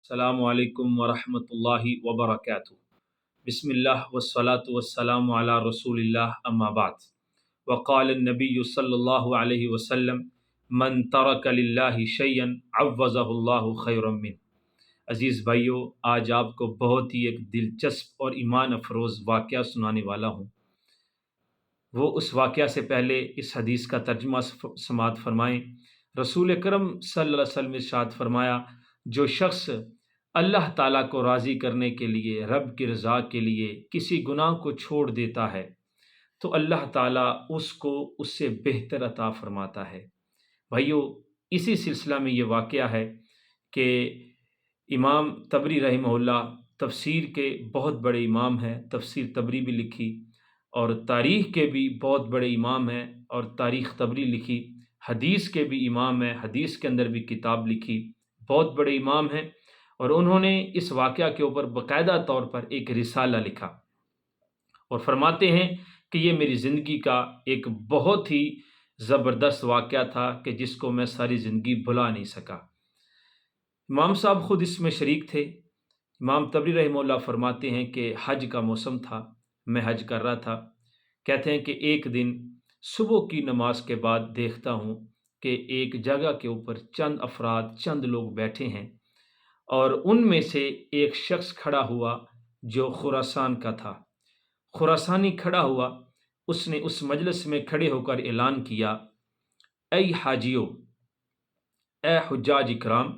السلام علیکم ورحمۃ اللہ وبرکاتہ۔ بسم اللہ والصلاة والسلام علی رسول اللہ اما بعد۔ وقال النبی صلی اللہ علیہ وسلم من ترک للہ شیئا عوضہ اللہ خیرا منہ۔ عزیز بھائیو، آج آپ کو بہت ہی ایک دلچسپ اور ایمان افروز واقعہ سنانے والا ہوں۔ وہ اس واقعہ سے پہلے اس حدیث کا ترجمہ سماعت فرمائیں۔ رسول اکرم صلی اللہ علیہ وسلم نے ارشاد فرمایا، جو شخص اللہ تعالیٰ کو راضی کرنے کے لیے، رب کی رضا کے لیے کسی گناہ کو چھوڑ دیتا ہے تو اللہ تعالیٰ اس سے بہتر عطا فرماتا ہے۔ بھائیو، اسی سلسلہ میں یہ واقعہ ہے کہ امام طبری رحمہ اللہ تفسیر کے بہت بڑے امام ہیں، تفسیر طبری بھی لکھی، اور تاریخ کے بھی بہت بڑے امام ہیں اور تاریخ طبری لکھی، حدیث کے بھی امام ہیں، حدیث کے اندر بھی کتاب لکھی، بہت بڑے امام ہیں، اور انہوں نے اس واقعہ کے اوپر باقاعدہ طور پر ایک رسالہ لکھا اور فرماتے ہیں کہ یہ میری زندگی کا ایک بہت ہی زبردست واقعہ تھا کہ جس کو میں ساری زندگی بھلا نہیں سکا۔ امام صاحب خود اس میں شریک تھے۔ امام طبری رحمہ اللہ فرماتے ہیں کہ حج کا موسم تھا، میں حج کر رہا تھا۔ کہتے ہیں کہ ایک دن صبح کی نماز کے بعد دیکھتا ہوں کہ ایک جگہ کے اوپر چند لوگ بیٹھے ہیں، اور ان میں سے ایک شخص کھڑا ہوا جو خراسان کا تھا۔ خراسانی کھڑا ہوا، اس نے اس مجلس میں کھڑے ہو کر اعلان کیا، اے حاجیو، اے حجاج اکرام،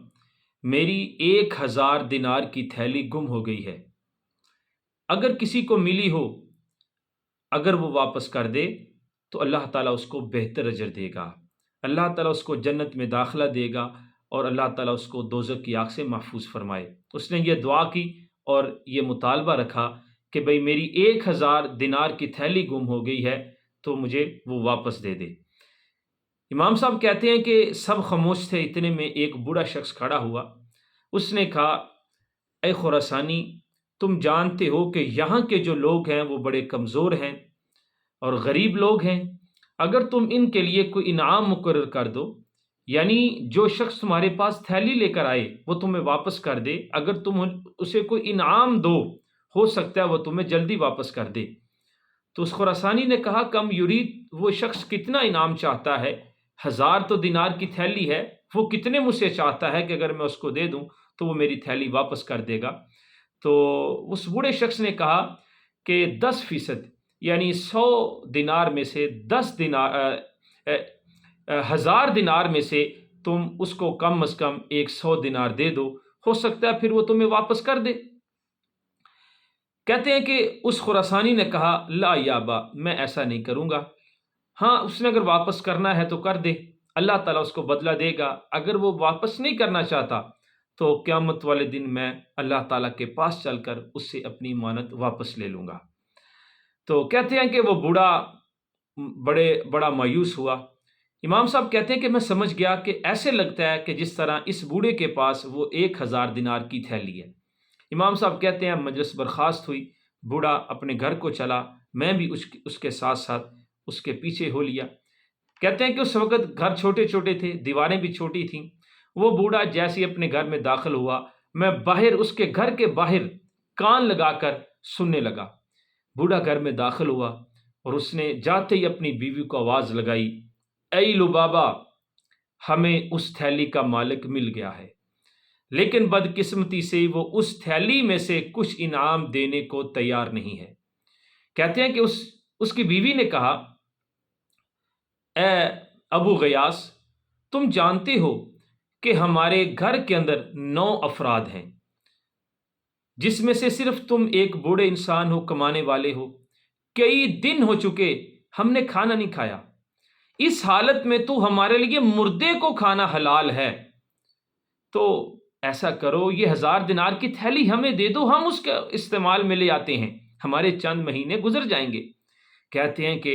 میری 1000 دینار کی تھیلی گم ہو گئی ہے۔ اگر کسی کو ملی ہو، اگر وہ واپس کر دے تو اللہ تعالیٰ اس کو بہتر اجر دے گا، اللہ تعالیٰ اس کو جنت میں داخلہ دے گا، اور اللہ تعالیٰ اس کو دوزخ کی آگ سے محفوظ فرمائے۔ اس نے یہ دعا کی اور یہ مطالبہ رکھا کہ بھئی میری 1000 دینار کی تھیلی گم ہو گئی ہے تو مجھے وہ واپس دے دے۔ امام صاحب کہتے ہیں کہ سب خاموش تھے، اتنے میں ایک بوڑھا شخص کھڑا ہوا۔ اس نے کہا، اے خراسانی، تم جانتے ہو کہ یہاں کے جو لوگ ہیں وہ بڑے کمزور ہیں اور غریب لوگ ہیں، اگر تم ان کے لیے کوئی انعام مقرر کر دو، یعنی جو شخص تمہارے پاس تھیلی لے کر آئے وہ تمہیں واپس کر دے، اگر تم اسے کوئی انعام دو، ہو سکتا ہے وہ تمہیں جلدی واپس کر دے۔ تو اس خراسانی نے کہا، کم یرید، وہ شخص کتنا انعام چاہتا ہے؟ 1000 تو دینار کی تھیلی ہے، وہ کتنے مجھ سے چاہتا ہے کہ اگر میں اس کو دے دوں تو وہ میری تھیلی واپس کر دے گا؟ تو اس بوڑھے شخص نے کہا کہ 10%، یعنی 100 دینار میں سے 1000 دینار میں سے تم اس کو کم از کم 100 دینار دے دو، ہو سکتا ہے پھر وہ تمہیں واپس کر دے۔ کہتے ہیں کہ اس خراسانی نے کہا، لا یابا، میں ایسا نہیں کروں گا۔ ہاں، اس نے اگر واپس کرنا ہے تو کر دے، اللہ تعالیٰ اس کو بدلہ دے گا۔ اگر وہ واپس نہیں کرنا چاہتا تو قیامت والے دن میں اللہ تعالیٰ کے پاس چل کر اس سے اپنی امانت واپس لے لوں گا۔ تو کہتے ہیں کہ وہ بوڑھا بڑا مایوس ہوا۔ امام صاحب کہتے ہیں کہ میں سمجھ گیا کہ ایسے لگتا ہے کہ جس طرح اس بوڑھے کے پاس وہ 1000 دینار کی تھیلی ہے۔ امام صاحب کہتے ہیں مجلس برخاست ہوئی، بوڑھا اپنے گھر کو چلا، میں بھی اس کے ساتھ ساتھ اس کے پیچھے ہو لیا۔ کہتے ہیں کہ اس وقت گھر چھوٹے چھوٹے تھے، دیواریں بھی چھوٹی تھیں۔ وہ بوڑھا جیسے ہی اپنے گھر میں داخل ہوا، میں باہر اس کے گھر کے باہر کان لگا کر سننے لگا۔ بوڑھا گھر میں داخل ہوا اور اس نے جاتے ہی اپنی بیوی کو آواز لگائی، اے لبابا، ہمیں اس تھیلی کا مالک مل گیا ہے، لیکن بدقسمتی سے وہ اس تھیلی میں سے کچھ انعام دینے کو تیار نہیں ہے۔ کہتے ہیں کہ اس کی بیوی نے کہا، اے ابو غیاث، تم جانتے ہو کہ ہمارے گھر کے اندر 9 افراد ہیں، جس میں سے صرف تم ایک بوڑھے انسان ہو، کمانے والے ہو، کئی دن ہو چکے ہم نے کھانا نہیں کھایا، اس حالت میں تو ہمارے لیے مردے کو کھانا حلال ہے، تو ایسا کرو، یہ 1000 دینار کی تھیلی ہمیں دے دو، ہم اس کے استعمال میں لے آتے ہیں، ہمارے چند مہینے گزر جائیں گے۔ کہتے ہیں کہ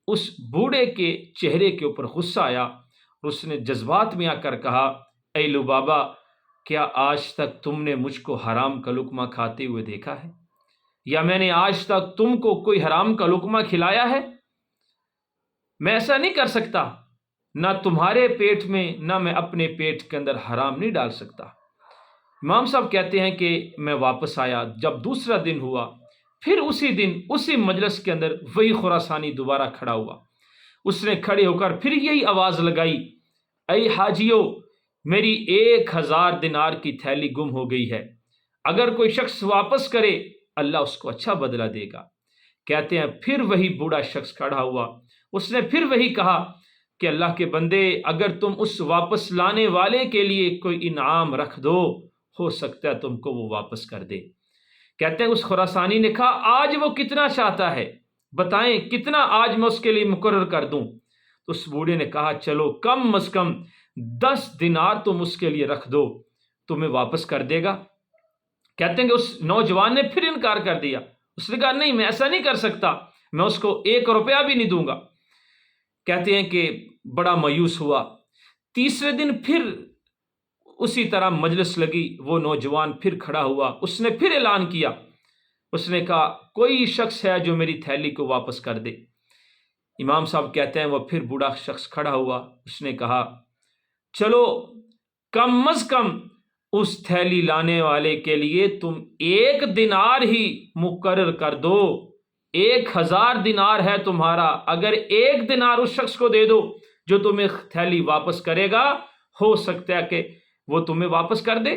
اس بوڑھے کے چہرے کے اوپر غصہ آیا اور اس نے جذبات میں آ کر کہا، اے لبابا، کیا آج تک تم نے مجھ کو حرام کا لقمہ کھاتے ہوئے دیکھا ہے؟ یا میں نے آج تک تم کو کوئی حرام کا لقمہ کھلایا ہے؟ میں ایسا نہیں کر سکتا، نہ تمہارے پیٹ میں نہ میں اپنے پیٹ کے اندر حرام نہیں ڈال سکتا۔ امام صاحب کہتے ہیں کہ میں واپس آیا، جب دوسرا دن ہوا، پھر اسی دن اسی مجلس کے اندر وہی خراسانی دوبارہ کھڑا ہوا۔ اس نے کھڑے ہو کر پھر یہی آواز لگائی، اے حاجیو، میری 1000 دینار کی تھیلی گم ہو گئی ہے، اگر کوئی شخص واپس کرے اللہ اس کو اچھا بدلہ دے گا۔ کہتے ہیں پھر وہی بوڑھا شخص کھڑا ہوا، اس نے پھر وہی کہا کہ اللہ کے بندے، اگر تم اس واپس لانے والے کے لیے کوئی انعام رکھ دو، ہو سکتا ہے تم کو وہ واپس کر دے۔ کہتے ہیں اس خراسانی نے کہا آج وہ کتنا چاہتا ہے، بتائیں کتنا آج میں اس کے لیے مقرر کر دوں؟ تو اس بوڑھے نے کہا چلو کم از کم 10 دینار تم اس کے لیے رکھ دو، تمہیں واپس کر دے گا۔ کہتے ہیں کہ اس نوجوان نے پھر انکار کر دیا، اس نے کہا نہیں، میں ایسا نہیں کر سکتا، میں اس کو 1 روپیہ بھی نہیں دوں گا۔ کہتے ہیں کہ بڑا مایوس ہوا۔ تیسرے دن پھر اسی طرح مجلس لگی، وہ نوجوان پھر کھڑا ہوا، اس نے پھر اعلان کیا، اس نے کہا کوئی شخص ہے جو میری تھیلی کو واپس کر دے۔ امام صاحب کہتے ہیں وہ پھر بوڑھا شخص کھڑا ہوا، اس نے کہا چلو کم از کم اس تھیلی لانے والے کے لیے تم 1 دینار ہی مقرر کر دو، 1000 دینار ہے تمہارا، اگر 1 دینار اس شخص کو دے دو جو تمہیں تھیلی واپس کرے گا، ہو سکتا ہے کہ وہ تمہیں واپس کر دے۔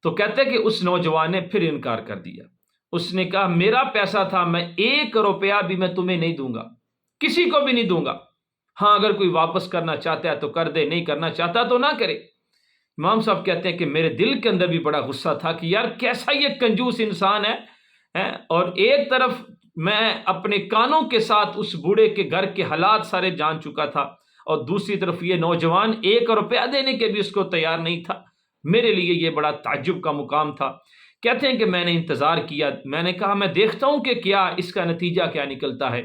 تو کہتے ہیں کہ اس نوجوان نے پھر انکار کر دیا، اس نے کہا میرا پیسہ تھا، میں 1 روپیہ بھی میں تمہیں نہیں دوں گا، کسی کو بھی نہیں دوں گا، ہاں اگر کوئی واپس کرنا چاہتا ہے تو کر دے، نہیں کرنا چاہتا تو نہ کرے۔ امام صاحب کہتے ہیں کہ میرے دل کے اندر بھی بڑا غصہ تھا کہ یار کیسا یہ کنجوس انسان ہے، اور ایک طرف میں اپنے کانوں کے ساتھ اس بوڑھے کے گھر کے حالات سارے جان چکا تھا، اور دوسری طرف یہ نوجوان 1 روپیہ دینے کے بھی اس کو تیار نہیں تھا۔ میرے لیے یہ بڑا تعجب کا مقام تھا۔ کہتے ہیں کہ میں نے انتظار کیا، میں نے کہا میں دیکھتا ہوں کہ کیا اس کا نتیجہ کیا نکلتا ہے۔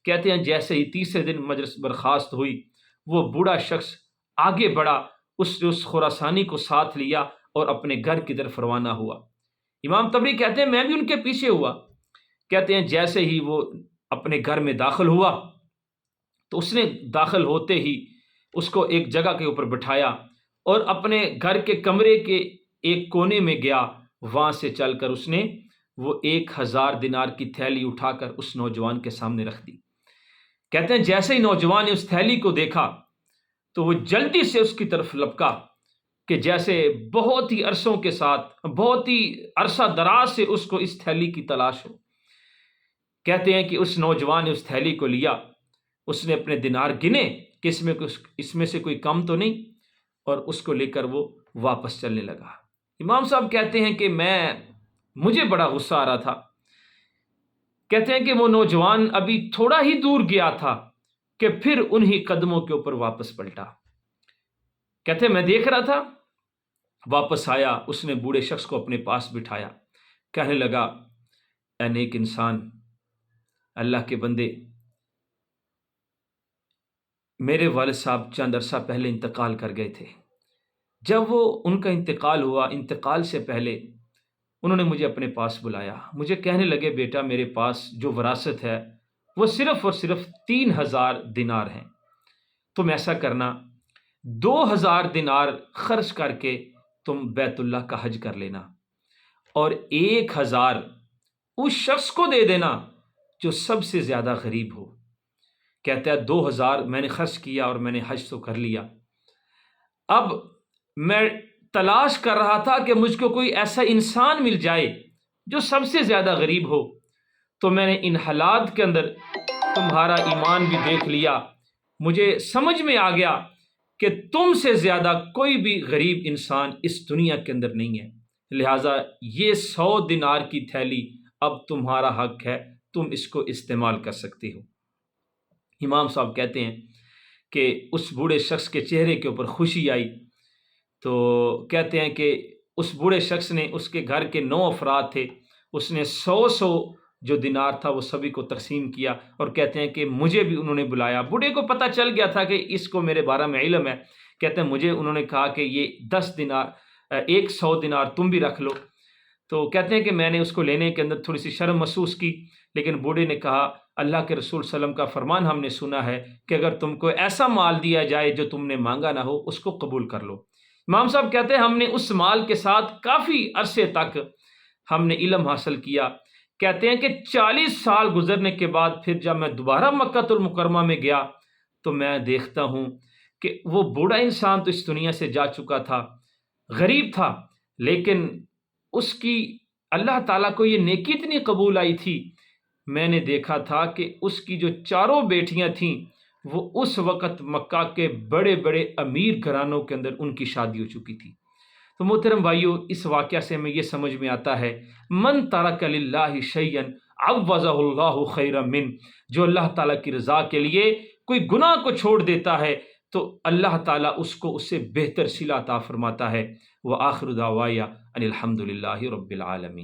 کہتے ہیں جیسے ہی تیسرے دن مجلس برخاست ہوئی، وہ بوڑھا شخص آگے بڑھا، اس خراسانی کو ساتھ لیا اور اپنے گھر کی طرف روانہ ہوا۔ امام طبری کہتے ہیں میں بھی ان کے پیچھے ہوا۔ کہتے ہیں جیسے ہی وہ اپنے گھر میں داخل ہوا تو اس نے داخل ہوتے ہی اس کو ایک جگہ کے اوپر بٹھایا اور اپنے گھر کے کمرے کے ایک کونے میں گیا، وہاں سے چل کر اس نے وہ 1000 دینار کی تھیلی اٹھا کر اس نوجوان کے سامنے رکھ دی۔ کہتے ہیں جیسے ہی نوجوان نے اس تھیلی کو دیکھا تو وہ جلدی سے اس کی طرف لپکا کہ جیسے بہت ہی عرصوں کے ساتھ، بہت ہی عرصہ دراز سے اس کو اس تھیلی کی تلاش ہو۔ کہتے ہیں کہ اس نوجوان نے اس تھیلی کو لیا، اس نے اپنے دینار گنے کہ اس میں سے کوئی کم تو نہیں، اور اس کو لے کر وہ واپس چلنے لگا۔ امام صاحب کہتے ہیں کہ مجھے بڑا غصہ آ رہا تھا۔ کہتے ہیں کہ وہ نوجوان ابھی تھوڑا ہی دور گیا تھا کہ پھر انہی قدموں کے اوپر واپس پلٹا۔ کہتے ہیں میں دیکھ رہا تھا، واپس آیا، اس نے بوڑھے شخص کو اپنے پاس بٹھایا، کہنے لگا اے نیک انسان، اللہ کے بندے، میرے والد صاحب چند عرصہ پہلے انتقال کر گئے تھے۔ جب وہ ان کا انتقال ہوا، انتقال سے پہلے انہوں نے مجھے اپنے پاس بلایا، مجھے کہنے لگے بیٹا میرے پاس جو وراثت ہے وہ صرف اور صرف 3000 دینار ہیں، تم ایسا کرنا 2000 دینار خرچ کر کے تم بیت اللہ کا حج کر لینا، اور 1000 اس شخص کو دے دینا جو سب سے زیادہ غریب ہو۔ کہتا ہے 2000 میں نے خرچ کیا اور میں نے حج تو کر لیا، اب میں تلاش کر رہا تھا کہ مجھ کو کوئی ایسا انسان مل جائے جو سب سے زیادہ غریب ہو، تو میں نے ان حالات کے اندر تمہارا ایمان بھی دیکھ لیا، مجھے سمجھ میں آ گیا کہ تم سے زیادہ کوئی بھی غریب انسان اس دنیا کے اندر نہیں ہے، لہٰذا یہ 100 دینار کی تھیلی اب تمہارا حق ہے، تم اس کو استعمال کر سکتے ہو۔ امام صاحب کہتے ہیں کہ اس بوڑھے شخص کے چہرے کے اوپر خوشی آئی، تو کہتے ہیں کہ اس بوڑھے شخص نے، اس کے گھر کے 9 افراد تھے، اس نے 100 جو دینار تھا وہ سبھی کو تقسیم کیا، اور کہتے ہیں کہ مجھے بھی انہوں نے بلایا۔ بوڑھے کو پتہ چل گیا تھا کہ اس کو میرے بارے میں علم ہے، کہتے ہیں مجھے انہوں نے کہا کہ یہ 10 دینار 100 دینار تم بھی رکھ لو۔ تو کہتے ہیں کہ میں نے اس کو لینے کے اندر تھوڑی سی شرم محسوس کی، لیکن بوڑھے نے کہا اللہ کے رسول صلی اللہ علیہ وسلم کا فرمان ہم نے سنا ہے کہ اگر تم کو ایسا مال دیا جائے جو تم نے مانگا نہ ہو، اس کو قبول کر لو۔ امام صاحب کہتے ہیں ہم نے اس مال کے ساتھ کافی عرصے تک ہم نے علم حاصل کیا. کہتے ہیں کہ 40 سال گزرنے کے بعد پھر جب میں دوبارہ مکہ المکرمہ میں گیا تو میں دیکھتا ہوں کہ وہ بوڑھا انسان تو اس دنیا سے جا چکا تھا، غریب تھا، لیکن اس کی اللہ تعالیٰ کو یہ نیکی اتنی قبول آئی تھی. میں نے دیکھا تھا کہ اس کی جو چاروں بیٹیاں تھیں وہ اس وقت مکہ کے بڑے بڑے امیر گھرانوں کے اندر ان کی شادی ہو چکی تھی. تو محترم بھائیو، اس واقعہ سے ہمیں یہ سمجھ میں آتا ہے من ترک للہ شیئا عوضہ اللہ خیرا من، جو اللہ تعالیٰ کی رضا کے لیے کوئی گناہ کو چھوڑ دیتا ہے تو اللہ تعالیٰ اس کو اس سے بہتر صلہ عطا فرماتا ہے. وآخر دعوایا ان الحمد للہ رب العالمین.